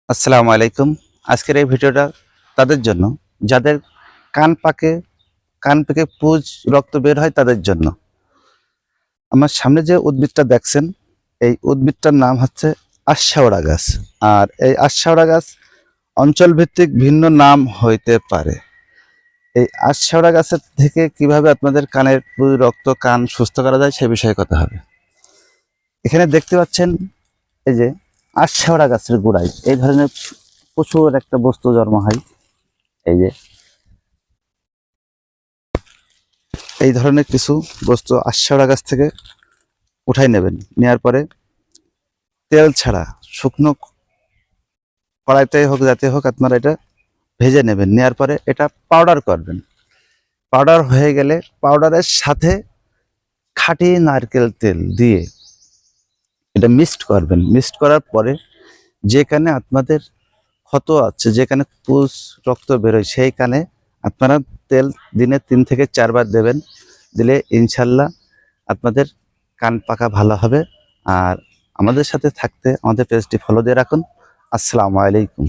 আসসালামু আলাইকুম। আজকের এই ভিডিওটা তাদের জন্য যাদের কান পাকে কান পেকে পুজ রক্ত বের হয় তাদের জন্য। আমার সামনে যে উদ্ভিদটা দেখছেন এই উদ্ভিদটার নাম হচ্ছে আশাওড়া গাছ। আর এই আশাওড়া গাছ অঞ্চল ভিত্তিক ভিন্ন নাম হইতে পারে। এই আশাওড়া গাছের থেকে কিভাবে আপনাদের কানের পুজ রক্ত কান সুস্থ করা যায় সে বিষয়ে কথা হবে। এখানে দেখতে পাচ্ছেন এই যে আশাওড়া গাছের গোড়ায় এই ধরনের প্রচুর একটা বস্তু জন্ম হয়। এই যে এই ধরনের কিছু বস্তু আশাওড়া গাছ থেকে উঠাই নেবেন। নেওয়ার পরে তেল ছাড়া শুকনো কড়াইতে হোক যাতে হোক আপনারা এটা ভেজে নেবেন। নেওয়ার পরে এটা পাউডার করবেন। পাউডার হয়ে গেলে পাউডারের সাথে খাঁটি নারকেল তেল দিয়ে এটা মিক্সড করবেন। মিক্সড করার পরে যেখানে আপনাদের ক্ষত আছে, যেখানে পুজ রক্ত বেরোয় সেই কানে আপনারা তেল দিনে 3 থেকে 4 বার দেবেন। দিলে ইনশাল্লাহ আপনাদের কান পাকা ভালো হবে। আর আমাদের সাথে থাকতে আমাদের পেজটি ফলো দিয়ে রাখুন। আসসালামু আলাইকুম।